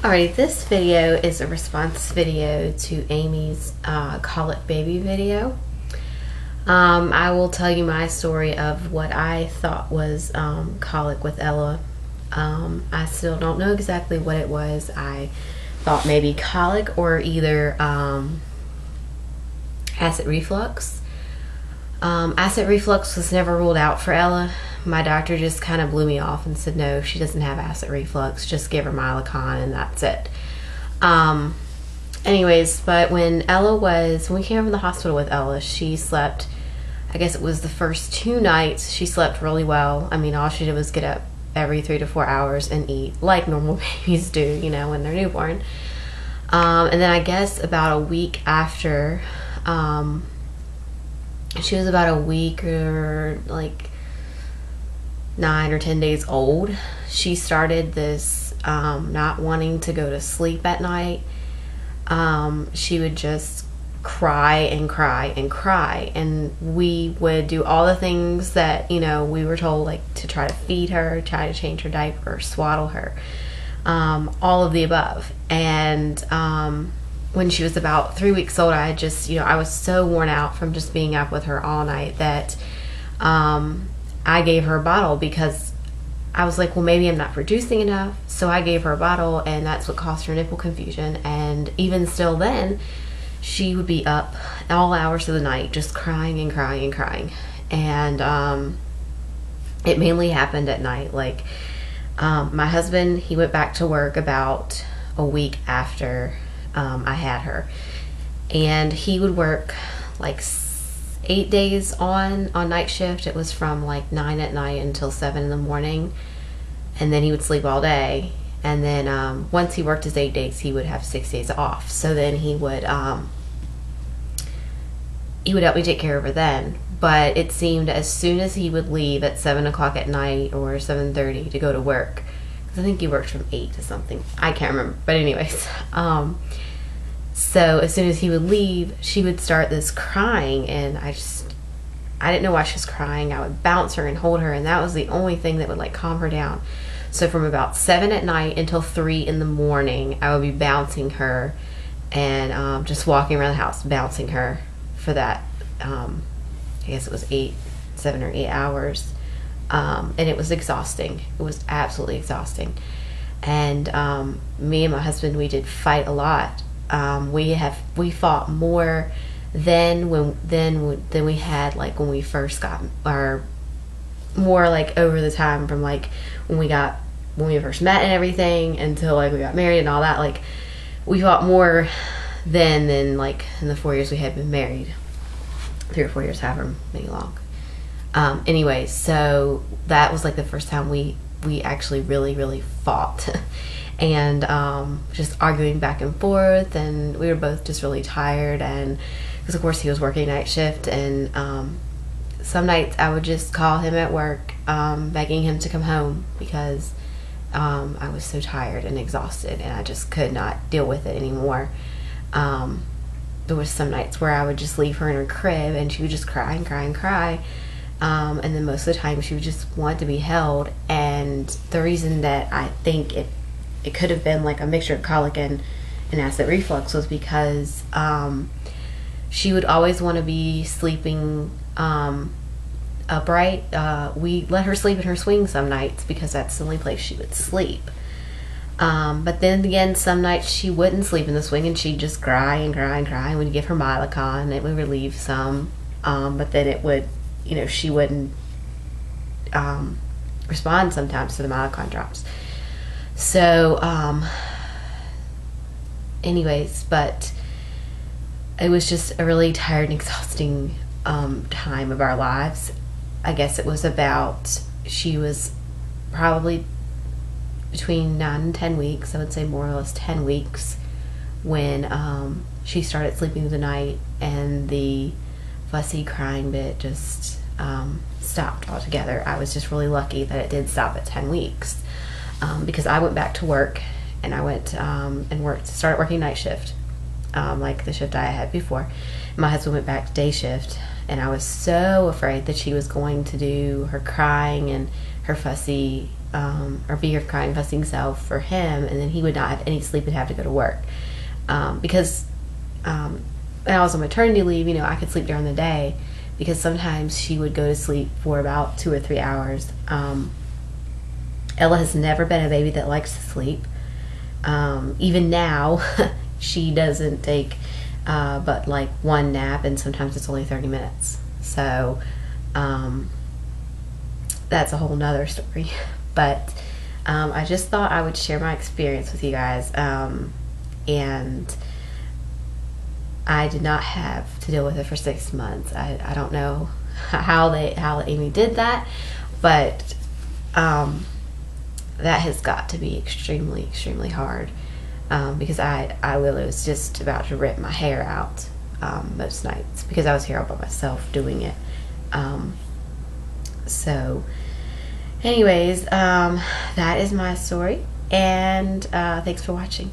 Alright, this video is a response video to Amy's colic baby video. I will tell you my story of what I thought was colic with Ella. I still don't know exactly what it was. I thought maybe colic or either acid reflux. Acid reflux was never ruled out for Ella. My doctor just kind of blew me off and said, no, she doesn't have acid reflux. Just give her Mylicon and that's it. Anyways, but when we came from the hospital with Ella, she slept, I guess it was the first 2 nights, she slept really well. I mean, all she did was get up every 3 to 4 hours and eat like normal babies do, you know, when they're newborn. And then I guess about a week after, she was about a week or like 9 or 10 days old, she started this not wanting to go to sleep at night. She would just cry and cry and cry, and we would do all the things that, you know, we were told, like to try to feed her, try to change her diaper, swaddle her, all of the above. And when she was about 3 weeks old, I just, I was so worn out from just being up with her all night that I gave her a bottle, because I was like, well, maybe I'm not producing enough. So I gave her a bottle, and that's what caused her nipple confusion. And even still then, she would be up all hours of the night just crying and crying and crying. And it mainly happened at night. Like, my husband, he went back to work about a week after I had her, and he would work like 8 days on night shift. It was from like 9 at night until 7 in the morning, and then he would sleep all day. And then once he worked his 8 days, he would have 6 days off. So then he would help me take care of her then. But it seemed as soon as he would leave at 7 o'clock at night or 7:30 to go to work, because I think he worked from 8 to something, I can't remember, but anyways, so as soon as he would leave, she would start this crying, and I didn't know why she was crying. I would bounce her and hold her, and that was the only thing that would like calm her down. So from about 7 at night until 3 in the morning, I would be bouncing her and just walking around the house bouncing her for that, I guess it was 7 or 8 hours. And it was exhausting. It was absolutely exhausting. And me and my husband, we did fight a lot. We fought more than we had like when we first got, or more like over the time from like when we first met and everything until like we got married and all that. Like, we fought more then than like in the 4 years we had been married, 3 or 4 years, however many long. Anyway, so that was like the first time we actually really fought. And just arguing back and forth, and we were both just really tired, and because of course he was working night shift, and some nights I would just call him at work begging him to come home, because I was so tired and exhausted, and I just could not deal with it anymore. There was some nights where I would just leave her in her crib, and she would just cry and cry and cry. And then most of the time she would just want to be held. And the reason that I think it could have been like a mixture of colic and acid reflux was because she would always want to be sleeping upright. We let her sleep in her swing some nights because that's the only place she would sleep. But then again, some nights she wouldn't sleep in the swing, and she'd just cry and cry and cry, and we'd give her Mylicon, and it would relieve some. But then it would, she wouldn't respond sometimes to the Mylicon drops. So, anyways, but it was just a really tired and exhausting time of our lives. I guess it was about, she was probably between 9 and 10 weeks, I would say more or less 10 weeks, when she started sleeping through the night, and the fussy crying bit just stopped altogether. I was just really lucky that it did stop at 10 weeks, because I went back to work, and I went and started working night shift, like the shift I had before. My husband went back to day shift, and I was so afraid that she was going to do her crying and her fussy or fear of crying, fussing self for him, and then he would not have any sleep and have to go to work. Because when I was on maternity leave, I could sleep during the day, because sometimes she would go to sleep for about 2 or 3 hours. Ella has never been a baby that likes to sleep. Even now, she doesn't take but like one nap, and sometimes it's only 30 minutes. So that's a whole nother story. But I just thought I would share my experience with you guys. And I did not have to deal with it for 6 months. I don't know how Amy did that, but that has got to be extremely, extremely hard, because I literally was just about to rip my hair out most nights, because I was here all by myself doing it. So anyways, that is my story, and thanks for watching.